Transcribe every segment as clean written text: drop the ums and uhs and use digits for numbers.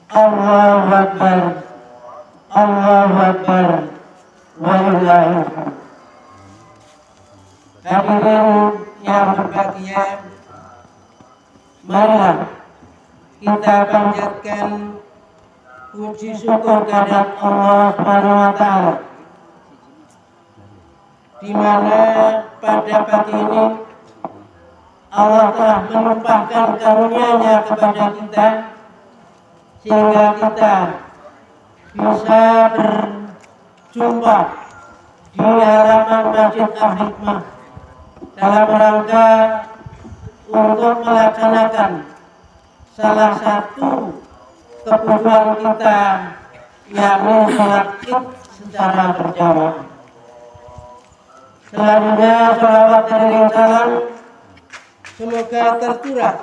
Allahu Akbar, Allahu Akbar, walillahil hamd. Hadirin yang berbahagia, marilah kita panjatkan puji syukur kehadirat Allah Subhanahu wa taala, di mana pada pagi ini Allah telah melimpahkan karunia-Nya kepada kita sehingga kita bisa berjumpa di halaman Masjid Al-Hikmah dalam rangka untuk melaksanakan salah satu kebutuhan kita, yakni sholat Id secara berjamaah. Selanjutnya sholawat dan salam semoga tercurah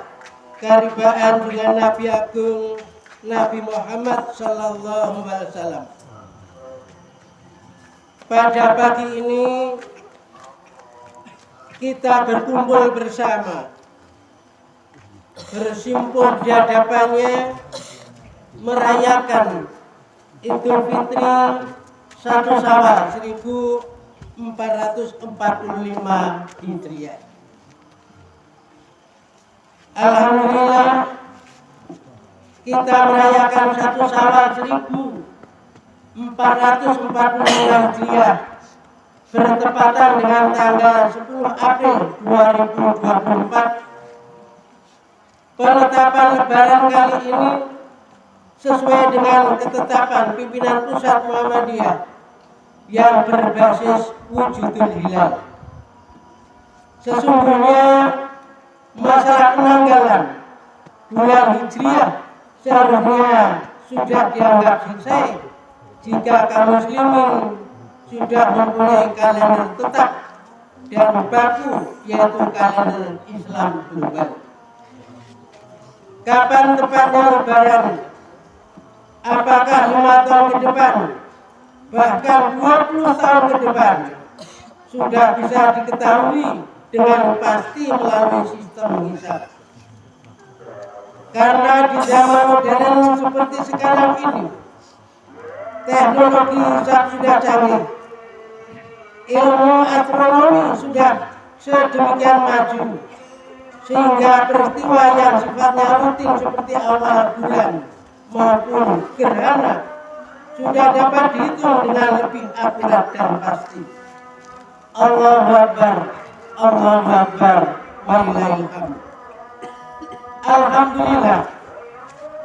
karibaan dengan Nabi Agung Nabi Muhammad Sallallahu Alaihi Wasallam. Pada pagi ini kita berkumpul bersama, bersimpul di hadapannya, merayakan Idul Fitri 1 Syawal 1445 Hijriah. Alhamdulillah kita merayakan 1 Syawal 1445 Hijriah bertepatan dengan tanggal 10 April 2024. Penetapan Lebaran kali ini sesuai dengan ketetapan pimpinan pusat Muhammadiyah yang berbasis wujudul hilal. Sesungguhnya masalah penanggalan bulan Hijriah seharusnya sudah dianggap selesai jika kaum muslimin sudah mempunyai kalender tetap dan baku, yaitu kalender Islam global. Kapan tepatnya Lebaran? Apakah 5 tahun ke depan, bahkan 20 tahun ke depan? Sudah bisa diketahui dengan pasti melalui sistem hisab. Karena di zaman modern seperti sekarang ini, teknologi hisab sudah canggih, ilmu astronomi sudah sedemikian maju, sehingga peristiwa yang sifatnya rutin seperti awal bulan maupun gerhana sudah dapat dihitung dengan lebih akurat dan pasti. Allahu Akbar, Allahu Akbar, walillahil hamd. Alhamdulillah,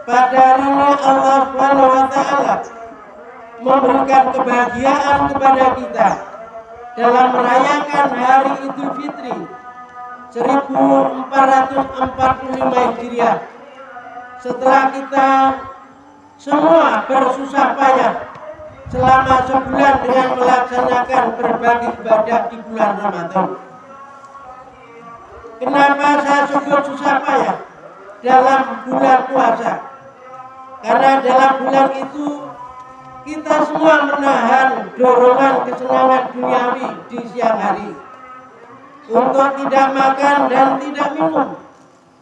pada hari ini Allah Subhanahu wa taala memberikan kebahagiaan kepada kita dalam merayakan hari Idul Fitri 1445 Hijriah. Setelah kita semua bersusah payah selama sebulan dengan melaksanakan berbagai ibadah di bulan Ramadan. Kenapa saya sebut susah payah dalam bulan puasa? Karena dalam bulan itu kita semua menahan dorongan kesenangan duniawi di siang hari untuk tidak makan dan tidak minum,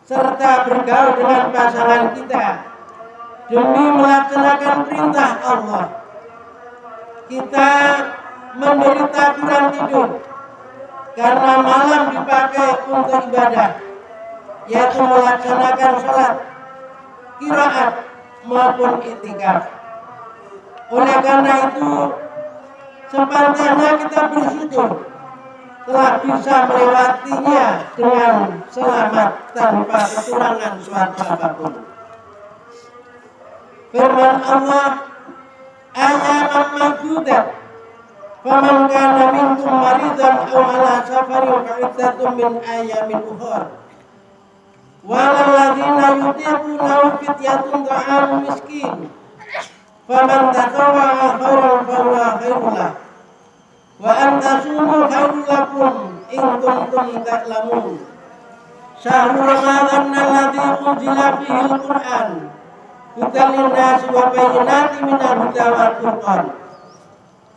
serta bergaul dengan pasangan kita demi melaksanakan perintah Allah. Kita menderita kurang tidur karena malam dipakai untuk ibadah, yaitu melaksanakan sholat, qiraat maupun i'tikaf. Oleh karena itu, sepantasnya kita bersyukur telah bisa melewatinya dengan selamat tanpa kekurangan suatu apapun. Firman Allah, ayaman ma'dudat, faman kana minkum maridan aw ala safarin fa iddatun min ayamin ukhra. Walal ladzina yutiqunahu fidyatun ta'am miskin. Faman tatawwa'a khairan fa huwa khairul lahu. Wa an tasumu khairul lakum in kuntum ta'lamun. Syahrul Ramadan alladzi unzila fihi al-Qur'an hudan lin-nas wa bayyinatin minal huda wal furqan.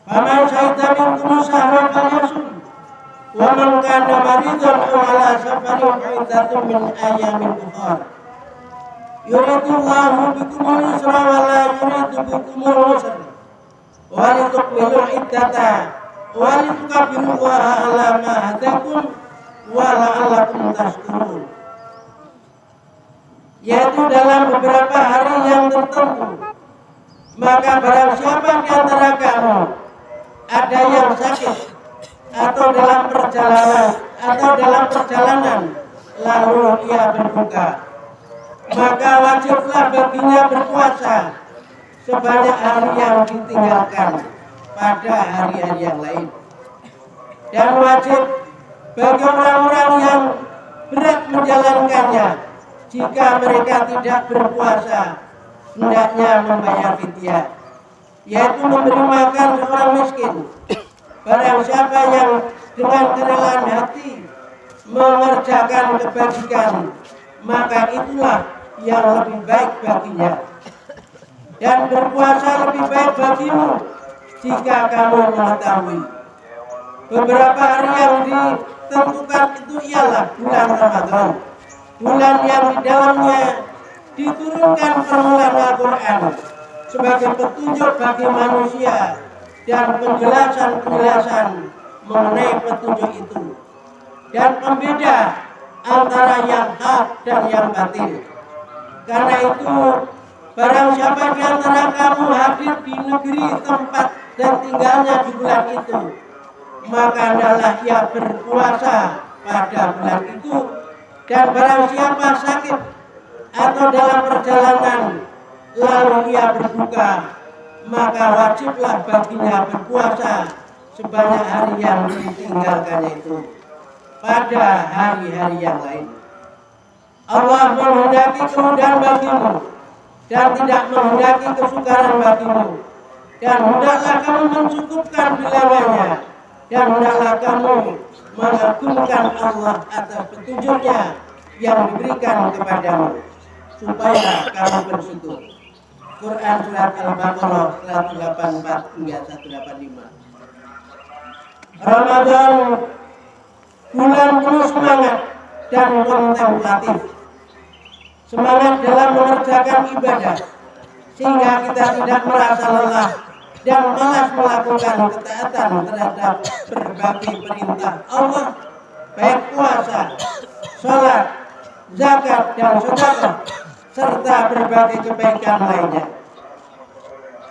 Faman syahida minkum syahra falyasum. Wa man kana maridan aw ala safarin fa iddatun min ayamin ukhra. yuridullahu bikumul yusra wa la yuridu bikumul usra wa litukmilul iddata wa litukabbirullaha ala ma hadakum wa la'allakum tashkurun, yaitu dalam beberapa hari yang tertentu. Maka barang siapa di antara kamu ada yang sakit atau dalam perjalanan lalu ia berbuka, maka wajiblah baginya berpuasa sebanyak hari yang ditinggalkan pada hari-hari yang lain. Dan wajib bagi orang-orang yang berat menjalankannya, jika mereka tidak berpuasa hendaknya membayar fidyah, yaitu memberi makan seorang miskin. Barang siapa yang dengan kerelaan hati mengerjakan kebajikan, maka itulah yang lebih baik baginya. Dan berpuasa lebih baik bagimu jika kamu mengetahui. Beberapa hari yang ditentukan itu ialah bulan Ramadan, bulan yang di dalamnya diturunkan permulaan Al-Quran sebagai petunjuk bagi manusia dan penjelasan mengenai petunjuk itu, dan pembeda antara yang hak dan yang batil. Karena itu, barang siapa di antara kamu hadir di negeri tempat dan tinggalnya di bulan itu, maka adalah ia berpuasa pada bulan itu. Dan barang siapa sakit atau dalam perjalanan lalu ia berbuka, maka wajiblah baginya berpuasa sebanyak hari yang ditinggalkannya itu pada hari-hari yang lain. Allah menghendaki kemudahan bagimu dan tidak menghendaki kesukaran bagimu, dan hendaklah kamu mencukupkan bilangannya, dan hendaklah kamu mengagungkan Allah atas petunjuknya yang diberikan kepadamu, supaya kamu bersyukur. Quran Surat Al-Baqarah 184 hingga 185. Ramadan bulan penuh semangat dan kontemplatif, semangat dalam mengerjakan ibadah, sehingga kita tidak merasa lelah dan malas melakukan ketaatan terhadap berbagai perintah Allah, baik puasa, sholat, zakat, dan sedekah, serta berbagai kebaikan lainnya.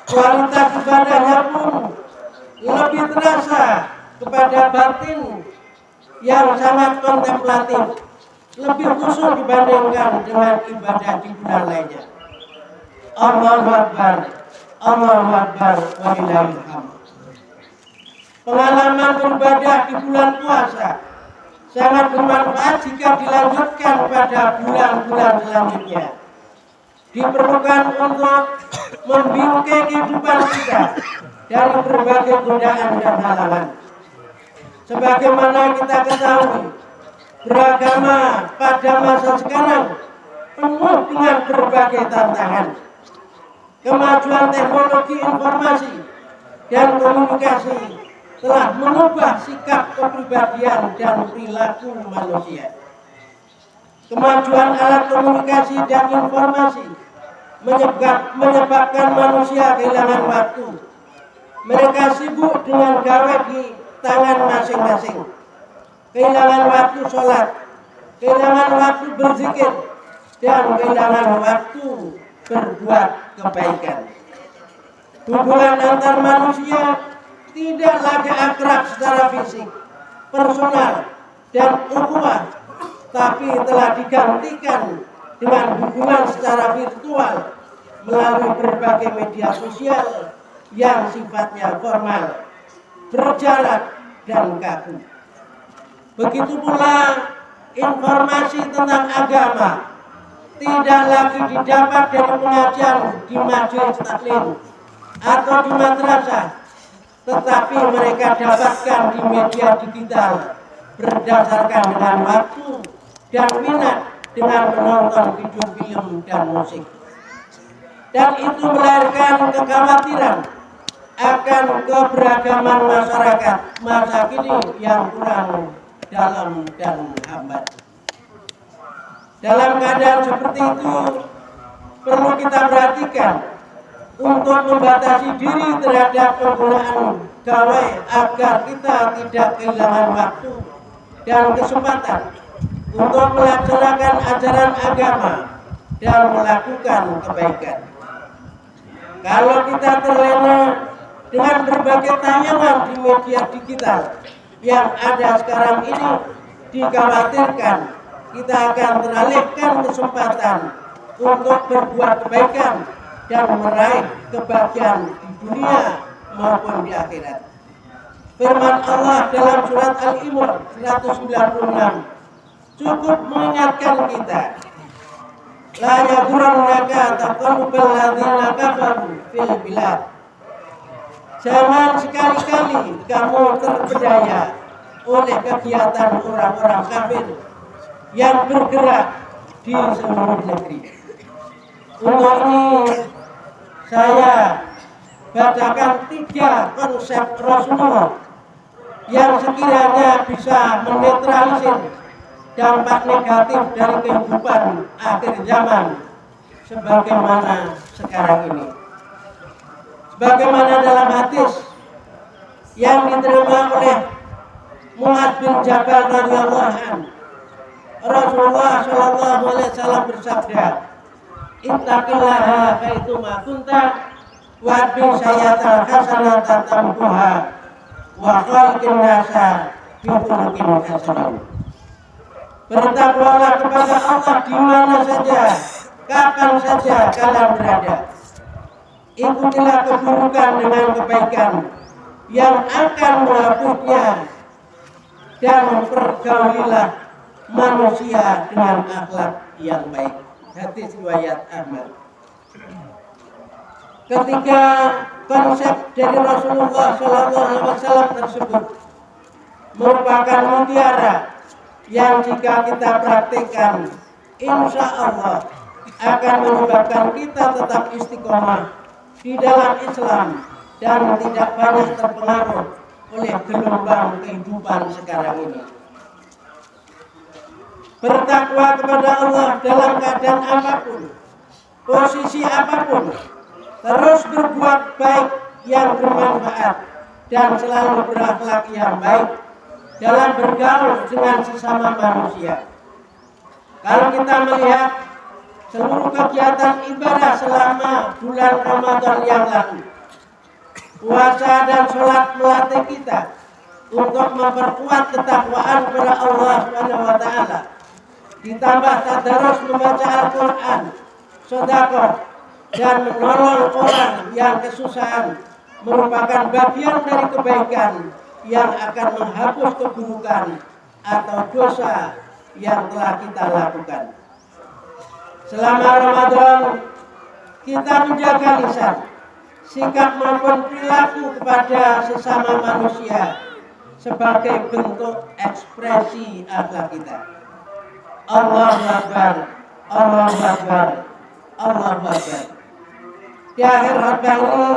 Kualitas ibadahnya pun lebih terasa kepada batin yang sangat kontemplatif, lebih khusyuk dibandingkan dengan ibadah di bulan lainnya. Allahu Akbar, Allahu Akbar, walillahil hamd. Pengalaman beribadah di bulan puasa sangat bermanfaat jika dilanjutkan pada bulan-bulan selanjutnya. Diperlukan untuk membingkai kehidupan kita dari berbagai godaan dan halangan. Sebagaimana kita ketahui, beragama pada masa sekarang penuh dengan berbagai tantangan. Kemajuan teknologi informasi dan komunikasi telah mengubah sikap kepribadian dan perilaku manusia. Kemajuan alat komunikasi dan informasi menyebabkan manusia kehilangan waktu. Mereka sibuk dengan gawe di tangan masing-masing, kehilangan waktu sholat, kehilangan waktu berzikir, dan kehilangan waktu berbuat kebaikan. Hubungan antar manusia tidak lagi akrab secara fisik, personal, dan ukhuwah, tapi telah digantikan dengan hubungan secara virtual melalui berbagai media sosial yang sifatnya formal, berjarak, dan kaku. Begitu pula informasi tentang agama tidak lagi didapat dari pengajian di majelis taklim atau di madrasah, tetapi mereka dapatkan di media digital berdasarkan dengan waktu dan minat dengan menonton video film dan musik. Dan itu melahirkan kekhawatiran akan keberagaman masyarakat masa kini yang kurang dalam dan hambat. Dalam keadaan seperti itu, perlu kita perhatikan untuk membatasi diri terhadap penggunaan gawai agar kita tidak kehilangan waktu dan kesempatan untuk melaksanakan ajaran agama dan melakukan kebaikan. Kalau kita terlena dengan berbagai tayangan di media digital yang ada sekarang ini, dikhawatirkan kita akan teralihkan kesempatan untuk berbuat kebaikan dan meraih kebahagiaan di dunia maupun di akhirat. Firman Allah dalam surat Al-Imran 196 cukup mengingatkan kita, la yaghurrannaka taqallubal ladzina kafaru fil bilad. Jangan sekali-kali kamu terpedaya oleh kegiatan orang-orang kafir yang bergerak di seluruh negeri. Untuk ini saya bacakan 3 konsep Rasulullah yang sekiranya bisa menetralisir dampak negatif dari kehidupan akhir zaman sebagaimana sekarang ini. Sebagaimana dalam hadis yang diterima oleh Mu'adz bin Jabal radhiyallahu anhu, Rasulullah sallallahu alaihi wasallam bersabda, "Ittaqillaha haitsu ma kunta wa bi sayyatal hasanata tamkuha wa khaliqin nasa bi khuluqin hasan." Bertakwalah kepada Allah di mana saja, kapan saja kalian berada. Ikutilah keburukan dengan kebaikan yang akan menghapusnya, dan pergaulilah manusia dengan akhlak yang baik. Hadis riwayat Ahmad. Ketiga konsep dari Rasulullah SAW tersebut merupakan mutiara yang jika kita praktikkan, insya Allah akan menyebabkan kita tetap istiqomah di dalam Islam dan tidak banyak terpengaruh oleh gelombang kehidupan sekarang ini. Bertakwa kepada Allah dalam keadaan apapun, posisi apapun, terus berbuat baik yang bermanfaat dan selalu berakhlak yang baik dalam bergaul dengan sesama manusia. Kalau kita melihat seluruh kegiatan ibadah selama bulan Ramadan yang lalu, puasa dan sholat melatih kita untuk memperkuat ketakwaan kepada Allah SWT, ditambah tadarus membaca Al-Quran, sedekah, dan menolong orang yang kesusahan merupakan bagian dari kebaikan yang akan menghapus keburukan atau dosa yang telah kita lakukan. Selama Ramadan, kita menjaga lisan, sikap maupun perilaku kepada sesama manusia sebagai bentuk ekspresi akhlak kita. Allahu Akbar, Allahu Akbar, Allahu Akbar. Di akhir khutbah ini,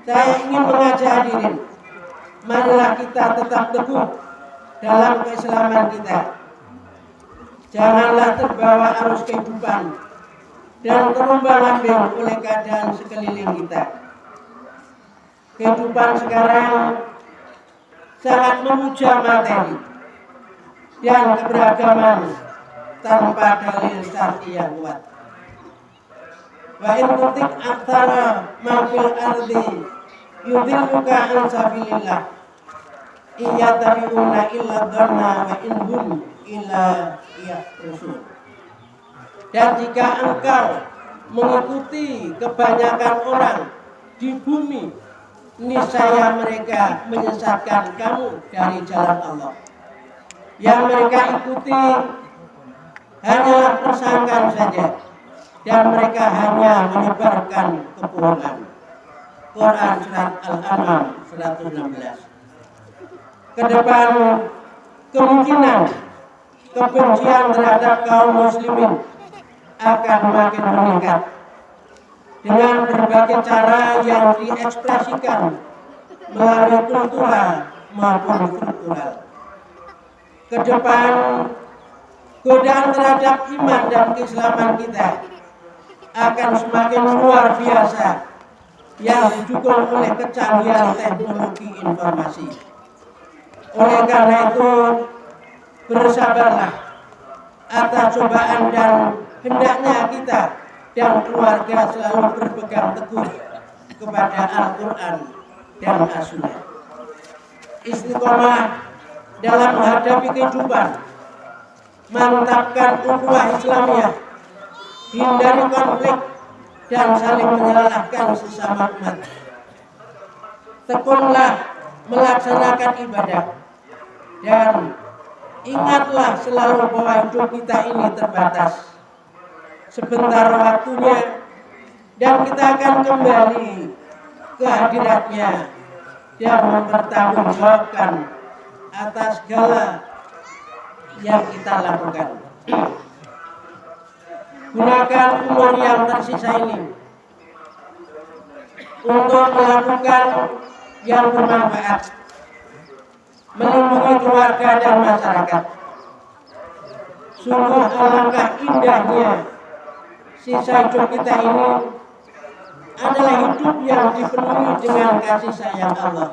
saya ingin mengajak hadirin, marilah kita tetap teguh dalam keislaman kita. Janganlah terbawa arus kehidupan dan terombang-ambing oleh keadaan sekeliling kita. Kehidupan sekarang sangat memuja materi dan keberagaman tanpa dalil syar'i yang kuat. Wa in tutik aktsara ma fil ardi yudhilluka an sabilillah iyyatabi'una illa dhanna wa in hum illa yakhrusun. Dan jika engkau mengikuti kebanyakan orang di bumi, niscaya mereka menyesatkan kamu dari jalan Allah. Yang mereka ikuti hanyalah persangkaan saja, dan mereka hanya menyebarkan kebohongan. Quran surat Al-An'am 116. Kedepan kemungkinan kebencian terhadap kaum muslimin akan makin meningkat dengan berbagai cara yang diekspresikan melalui kultural maupun virtual. Kedepan godaan terhadap iman dan keislaman kita akan semakin luar biasa yang didukung oleh kecanggihan teknologi informasi. Oleh karena itu, bersabarlah atas cobaan dan hendaknya kita dan keluarga selalu berpegang teguh kepada Al-Quran dan As-Sunnah. Istiqomah dalam menghadapi kehidupan, mantapkan ukhuwah Islamiyah, hindari konflik dan saling menyalahkan sesama umat. Tekunlah melaksanakan ibadah dan ingatlah selalu bahwa hidup kita ini terbatas. Sebentar waktunya dan kita akan kembali ke hadiratnya dan mempertanggungjawabkan atas segala yang kita lakukan. Gunakan umur yang tersisa ini untuk melakukan yang bermanfaat, melindungi keluarga dan masyarakat. Sungguh alangkah indahnya sisa hidup kita ini adalah hidup yang dipenuhi dengan kasih sayang Allah,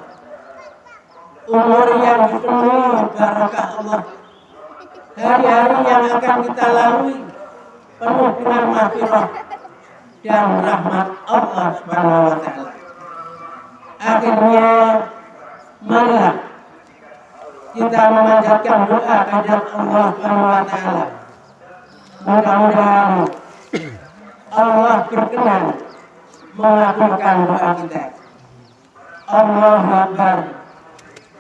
umur yang dipenuhi barakah Allah, hari-hari yang akan kita lalui penuh dengan maghfirah dan rahmat Allah Subhanahu wa taala. Akhirnya marilah kita memanjatkan doa kepada Allah Subhanahu wa taala. Mudah-mudahan Allah berkenan mengabulkan doa kita. Allahu Akbar,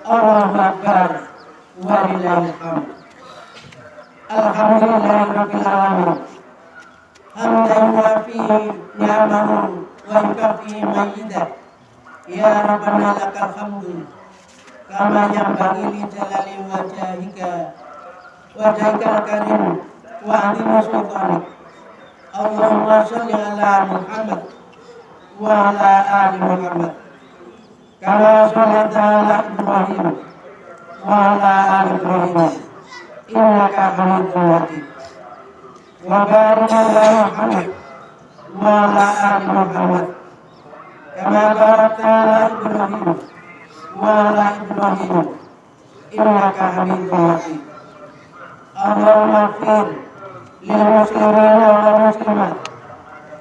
Allahu Akbar, walillahil hamd. Alhamdulillahirabbil alamin. Hamdan yuafi ni'amahu wa yukafi majidah. Ya Rabbana lakal hamdu kama yanbaghi li jalali wajhikal karim wa azimi sultanik. Allahumma sholli ala Muhammad wa ala ali Muhammad kama shallaita ala Ibrahim wa ala ali Ibrahim innaka Hamidum Majid. Wa barik ala Muhammad wa ala ali Muhammad kama barakta ala Ibrahim wa ala Ibrahim innaka Hamidum Majid. Allahumma ighfir lil muslimina wal muslimat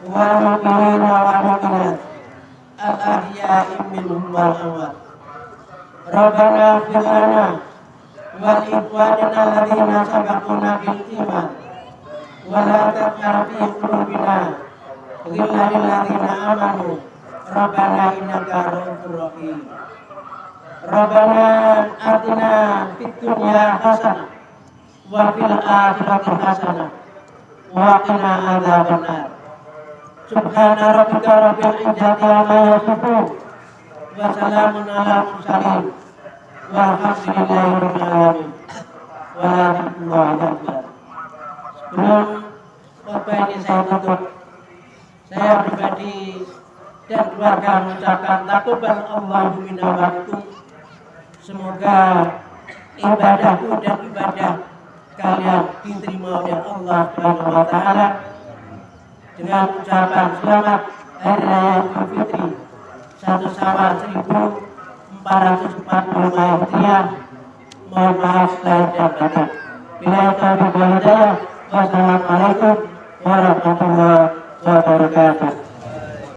wal mu'minina wal mu'minat al ahya'i minhum wal amwat. Rabbana ighfir lana wa li ikhwanina alladziina sabaquna bil iman wa la taj'al fi qulubina ghillan lil ladziina amanu Rabbana innaka ra'ufur rahim. Rabbana atina fid dunya hasanah wa fil akhirati hasanah wa qina adzabannar. Subhana rabbika rabbil izzati amma yasifun wa salamun alal mursalin walhamdulillahi rabbil alamin. Walhamdulillahi akbar. Sebelum khotbah ini saya tutup, saya pribadi dan keluarga mengucapkan taqabbal Allahu minna wa minkum. Semoga ibadahku dan ibadah kalian diterima oleh Allah Subhanahu wa taala dengan ucapan selamat Hari Raya Idul Fitri 1 Syawal 1445 Hijriah. Mohon maaf lahir dan batin. Bila taufiq wal hidayah. Wassalamualaikum warahmatullahi wabarakatuh.